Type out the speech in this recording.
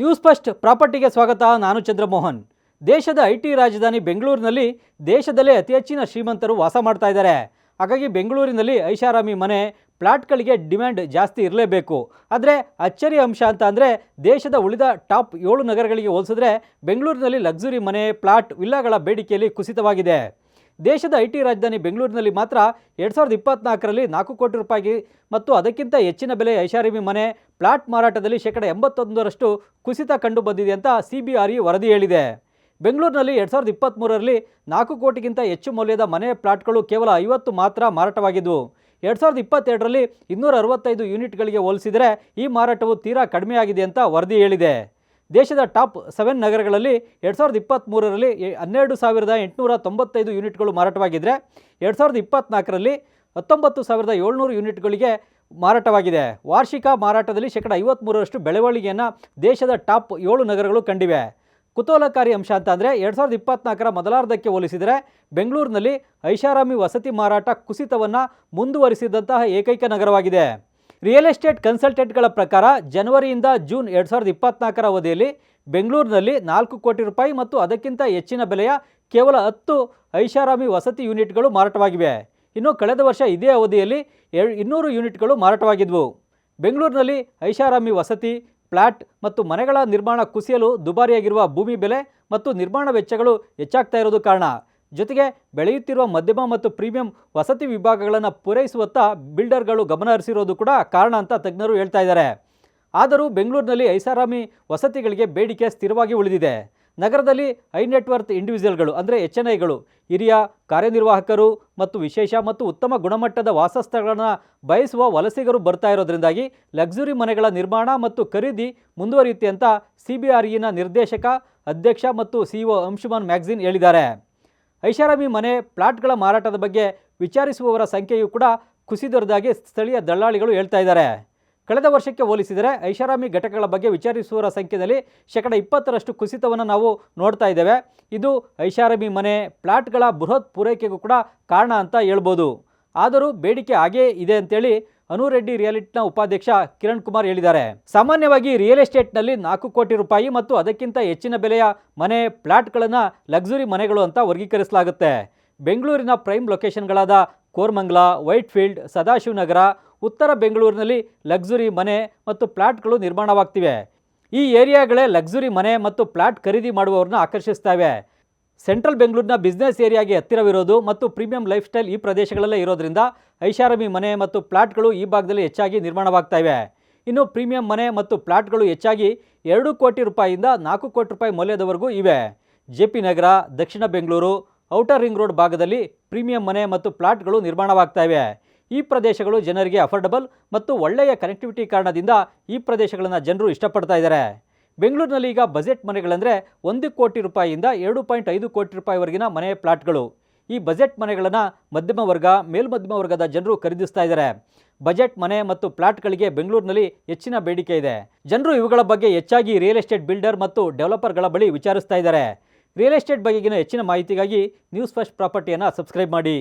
News first ಪ್ರಾಪರ್ಟಿಗೆ ಸ್ವಾಗತ. ನಾನು ಚಂದ್ರಮೋಹನ್. ದೇಶದ ಐಟಿ ರಾಜಧಾನಿ ಬೆಂಗಳೂರಿನಲ್ಲಿ ದೇಶದಲ್ಲೇ ಅತಿ ಹೆಚ್ಚಿನ ಶ್ರೀಮಂತರು ವಾಸ ಮಾಡ್ತಾ ಇದ್ದಾರೆ. ಹಾಗಾಗಿ ಬೆಂಗಳೂರಿನಲ್ಲಿ ಐಷಾರಾಮಿ ಮನೆ ಪ್ಲಾಟ್ಗಳಿಗೆ ಡಿಮ್ಯಾಂಡ್ ಜಾಸ್ತಿ ಇರಲೇಬೇಕು. ಆದರೆ ಅಚ್ಚರಿ ಅಂಶ ಅಂತ ಅಂದರೆ ದೇಶದ ಉಳಿದ ಟಾಪ್ 7 ನಗರಗಳಿಗೆ ಹೋಲಿಸಿದ್ರೆ ಬೆಂಗಳೂರಿನಲ್ಲಿ ಲಕ್ಸುರಿ ಮನೆ, ಪ್ಲಾಟ್, ವಿಲ್ಲಾಗಳ ಬೇಡಿಕೆಯಲ್ಲಿ ಕುಸಿತವಾಗಿದೆ. ದೇಶದ ಐಟಿ ರಾಜಧಾನಿ ಬೆಂಗಳೂರಿನಲ್ಲಿ ಮಾತ್ರ 2024ರಲ್ಲಿ 4 ಕೋಟಿ ರೂಪಾಯಿಗೆ ಮತ್ತು ಅದಕ್ಕಿಂತ ಹೆಚ್ಚಿನ ಬೆಲೆ ಐಷಾರಾಮಿ ಮನೆ, ಪ್ಲಾಟ್ ಮಾರಾಟದಲ್ಲಿ 81% ಕುಸಿತ ಕಂಡು ಬಂದಿದೆ ಅಂತ CBRE ವರದಿ ಹೇಳಿದೆ. ಬೆಂಗಳೂರಿನಲ್ಲಿ 2023ರಲ್ಲಿ 4 ಕೋಟಿಗಿಂತ ಹೆಚ್ಚು ಮೌಲ್ಯದ ಮನೆ ಪ್ಲಾಟ್ಗಳು ಕೇವಲ 50 ಮಾತ್ರ ಮಾರಾಟವಾಗಿದ್ದವು. 2022ರಲ್ಲಿ 265 ಯೂನಿಟ್ಗಳಿಗೆ ಹೋಲಿಸಿದರೆ ಈ ಮಾರಾಟವು ತೀರಾ ಕಡಿಮೆಯಾಗಿದೆ ಅಂತ ವರದಿ ಹೇಳಿದೆ. ದೇಶದ ಟಾಪ್ 7 ನಗರಗಳಲ್ಲಿ 2023ರಲ್ಲಿ 12,895 ಯೂನಿಟ್ಗಳು ಮಾರಾಟವಾಗಿದ್ದರೆ 2024ರಲ್ಲಿ 19,700 ಯೂನಿಟ್ಗಳಿಗೆ ಮಾರಾಟವಾಗಿದೆ. ವಾರ್ಷಿಕ ಮಾರಾಟದಲ್ಲಿ 53% ಬೆಳವಣಿಗೆಯನ್ನು ದೇಶದ ಟಾಪ್ 7 ನಗರಗಳು ಕಂಡಿವೆ. ಕುತೂಹಲಕಾರಿ ಅಂಶ ಅಂತ ಅಂದರೆ 2024ರ ಮೊದಲಾರ್ಧಕ್ಕೆ ಹೋಲಿಸಿದರೆ ಬೆಂಗಳೂರಿನಲ್ಲಿ ಐಷಾರಾಮಿ ವಸತಿ ಮಾರಾಟ ಕುಸಿತವನ್ನು ಮುಂದುವರಿಸಿದಂತಹ ಏಕೈಕ ನಗರವಾಗಿದೆ. ರಿಯಲ್ ಎಸ್ಟೇಟ್ ಕನ್ಸಲ್ಟೆಂಟ್ಗಳ ಪ್ರಕಾರ ಜನವರಿಯಿಂದ ಜೂನ್ 2024ರ ಅವಧಿಯಲ್ಲಿ ಬೆಂಗಳೂರಿನಲ್ಲಿ 4 ಕೋಟಿ ರೂಪಾಯಿ ಮತ್ತು ಅದಕ್ಕಿಂತ ಹೆಚ್ಚಿನ ಬೆಲೆಯ ಕೇವಲ 10 ಐಷಾರಾಮಿ ವಸತಿ ಯೂನಿಟ್ಗಳು ಮಾರಾಟವಾಗಿವೆ. ಇನ್ನು ಕಳೆದ ವರ್ಷ ಇದೇ ಅವಧಿಯಲ್ಲಿ 200 ಯೂನಿಟ್ಗಳು ಮಾರಾಟವಾಗಿದ್ವು. ಬೆಂಗಳೂರಿನಲ್ಲಿ ಐಷಾರಾಮಿ ವಸತಿ, ಫ್ಲ್ಯಾಟ್ ಮತ್ತು ಮನೆಗಳ ನಿರ್ಮಾಣ ಕುಸಿಯಲು ದುಬಾರಿಯಾಗಿರುವ ಭೂಮಿ ಬೆಲೆ ಮತ್ತು ನಿರ್ಮಾಣ ವೆಚ್ಚಗಳು ಹೆಚ್ಚಾಗ್ತಾ ಇರೋದು ಕಾರಣ. ಜೊತೆಗೆ ಬೆಳೆಯುತ್ತಿರುವ ಮಧ್ಯಮ ಮತ್ತು ಪ್ರೀಮಿಯಂ ವಸತಿ ವಿಭಾಗಗಳನ್ನು ಪೂರೈಸುವತ್ತ ಬಿಲ್ಡರ್ಗಳು ಗಮನ ಹರಿಸಿರೋದು ಕೂಡ ಕಾರಣ ಅಂತ ತಜ್ಞರು ಹೇಳ್ತಾ ಇದ್ದಾರೆ. ಆದರೂ ಬೆಂಗಳೂರಿನಲ್ಲಿ ಐಷಾರಾಮಿ ವಸತಿಗಳಿಗೆ ಬೇಡಿಕೆ ಸ್ಥಿರವಾಗಿ ಉಳಿದಿದೆ. ನಗರದಲ್ಲಿ ಹೈ ನೆಟ್ವರ್ತ್ ಇಂಡಿವಿಜುವಲ್ಗಳು ಅಂದರೆ HNIಗಳು, ಹಿರಿಯ ಕಾರ್ಯನಿರ್ವಾಹಕರು ಮತ್ತು ವಿಶೇಷ ಮತ್ತು ಉತ್ತಮ ಗುಣಮಟ್ಟದ ವಾಸಸ್ಥಳಗಳನ್ನು ಬಯಸುವ ವಲಸಿಗರು ಬರ್ತಾ ಇರೋದ್ರಿಂದಾಗಿ ಲಕ್ಸುರಿ ಮನೆಗಳ ನಿರ್ಮಾಣ ಮತ್ತು ಖರೀದಿ ಮುಂದುವರಿಯುತ್ತೆ ಅಂತ CBREನ ನಿರ್ದೇಶಕ, ಅಧ್ಯಕ್ಷ ಮತ್ತು CEO ಅಂಶುಮಾನ್ ಮ್ಯಾಗ್ಜಿನ್ ಹೇಳಿದ್ದಾರೆ. ಐಷಾರಾಮಿ ಮನೆ ಪ್ಲಾಟ್ಗಳ ಮಾರಾಟದ ಬಗ್ಗೆ ವಿಚಾರಿಸುವವರ ಸಂಖ್ಯೆಯೂ ಕೂಡ ಕುಸಿದಿರುವುದಾಗಿ ಸ್ಥಳೀಯ ದಳ್ಳಾಳಿಗಳು ಹೇಳ್ತಾ ಇದ್ದಾರೆ. ಕಳೆದ ವರ್ಷಕ್ಕೆ ಹೋಲಿಸಿದರೆ ಐಷಾರಾಮಿ ಘಟಕಗಳ ಬಗ್ಗೆ ವಿಚಾರಿಸುವವರ ಸಂಖ್ಯೆಯಲ್ಲಿ 20% ಕುಸಿತವನ್ನು ನಾವು ನೋಡ್ತಾ ಇದ್ದೇವೆ. ಇದು ಐಷಾರಾಮಿ ಮನೆ ಪ್ಲಾಟ್ಗಳ ಬೃಹತ್ ಪೂರೈಕೆಗೂ ಕೂಡ ಕಾರಣ ಅಂತ ಹೇಳ್ಬೋದು. ಆದರೂ ಬೇಡಿಕೆ ಹಾಗೇ ಇದೆ ಅಂತೇಳಿ ಅನುರೆಡ್ಡಿ ರಿಯಾಲಿಟಿನ ಉಪಾಧ್ಯಕ್ಷ ಕಿರಣ್ ಕುಮಾರ್ ಹೇಳಿದ್ದಾರೆ. ಸಾಮಾನ್ಯವಾಗಿ ರಿಯಲ್ ಎಸ್ಟೇಟ್ನಲ್ಲಿ 4 ಕೋಟಿ ರೂಪಾಯಿ ಮತ್ತು ಅದಕ್ಕಿಂತ ಹೆಚ್ಚಿನ ಬೆಲೆಯ ಮನೆ ಪ್ಲಾಟ್ಗಳನ್ನು ಲಕ್ಸುರಿ ಮನೆಗಳು ಅಂತ ವರ್ಗೀಕರಿಸಲಾಗುತ್ತೆ. ಬೆಂಗಳೂರಿನ ಪ್ರೈಮ್ ಲೊಕೇಶನ್ಗಳಾದ ಕೋರಮಂಗಲ, ವೈಟ್ಫೀಲ್ಡ್, ಸದಾಶಿವನಗರ, ಉತ್ತರ ಬೆಂಗಳೂರಿನಲ್ಲಿ ಲಕ್ಸುರಿ ಮನೆ ಮತ್ತು ಪ್ಲಾಟ್ಗಳು ನಿರ್ಮಾಣವಾಗ್ತಿವೆ. ಈ ಏರಿಯಾಗಳೇ ಲಕ್ಸುರಿ ಮನೆ ಮತ್ತು ಪ್ಲಾಟ್ ಖರೀದಿ ಮಾಡುವವರನ್ನ ಆಕರ್ಷಿಸ್ತವೆ. ಸೆಂಟ್ರಲ್ ಬೆಂಗಳೂರಿನ ಬಿಸ್ನೆಸ್ ಏರಿಯಾಗೆ ಹತ್ತಿರವಿರೋದು ಮತ್ತು ಪ್ರೀಮಿಯಂ ಲೈಫ್ ಸ್ಟೈಲ್ ಈ ಪ್ರದೇಶಗಳಲ್ಲೇ ಇರೋದ್ರಿಂದ ಐಷಾರಾಮಿ ಮನೆ ಮತ್ತು ಪ್ಲಾಟ್ಗಳು ಈ ಭಾಗದಲ್ಲಿ ಹೆಚ್ಚಾಗಿ ನಿರ್ಮಾಣವಾಗ್ತಾ ಇವೆ. ಇನ್ನು ಪ್ರೀಮಿಯಂ ಮನೆ ಮತ್ತು ಪ್ಲಾಟ್ಗಳು ಹೆಚ್ಚಾಗಿ 2 ಕೋಟಿ ರೂಪಾಯಿಯಿಂದ 4 ಕೋಟಿ ರೂಪಾಯಿ ಮೌಲ್ಯದವರೆಗೂ ಇವೆ. JP ನಗರ, ದಕ್ಷಿಣ ಬೆಂಗಳೂರು, ಔಟರ್ ರಿಂಗ್ ರೋಡ್ ಭಾಗದಲ್ಲಿ ಪ್ರೀಮಿಯಂ ಮನೆ ಮತ್ತು ಪ್ಲಾಟ್ಗಳು ನಿರ್ಮಾಣವಾಗ್ತಾ ಇವೆ. ಈ ಪ್ರದೇಶಗಳು ಜನರಿಗೆ ಅಫೋರ್ಡಬಲ್ ಮತ್ತು ಒಳ್ಳೆಯ ಕನೆಕ್ಟಿವಿಟಿ ಕಾರಣದಿಂದ ಈ ಪ್ರದೇಶಗಳನ್ನು ಜನರು ಇಷ್ಟಪಡ್ತಾ ಇದ್ದಾರೆ. ಬೆಂಗಳೂರಿನಲ್ಲಿ ಈಗ ಬಜೆಟ್ ಮನೆಗಳಂದರೆ 1 ಕೋಟಿ ರೂಪಾಯಿಯಿಂದ 2.5 ಕೋಟಿ ರೂಪಾಯಿವರೆಗಿನ ಮನೆ ಪ್ಲಾಟ್ಗಳು. ಈ ಬಜೆಟ್ ಮನೆಗಳನ್ನು ಮಧ್ಯಮ ವರ್ಗ, ಮೇಲ್ಮಧ್ಯಮ ವರ್ಗದ ಜನರು ಖರೀದಿಸ್ತಾ ಇದ್ದಾರೆ. ಬಜೆಟ್ ಮನೆ ಮತ್ತು ಪ್ಲಾಟ್ಗಳಿಗೆ ಬೆಂಗಳೂರಿನಲ್ಲಿ ಹೆಚ್ಚಿನ ಬೇಡಿಕೆ ಇದೆ. ಜನರು ಇವುಗಳ ಬಗ್ಗೆ ಹೆಚ್ಚಾಗಿ ರಿಯಲ್ ಎಸ್ಟೇಟ್ ಬಿಲ್ಡರ್ ಮತ್ತು ಡೆವಲಪರ್ಗಳ ಬಳಿ ವಿಚಾರಿಸ್ತಾ ಇದ್ದಾರೆ. ರಿಯಲ್ ಎಸ್ಟೇಟ್ ಬಗೆಗಿನ ಹೆಚ್ಚಿನ ಮಾಹಿತಿಗಾಗಿ ನ್ಯೂಸ್ ಫಸ್ಟ್ ಪ್ರಾಪರ್ಟಿಯನ್ನು ಸಬ್ಸ್ಕ್ರೈಬ್ ಮಾಡಿ.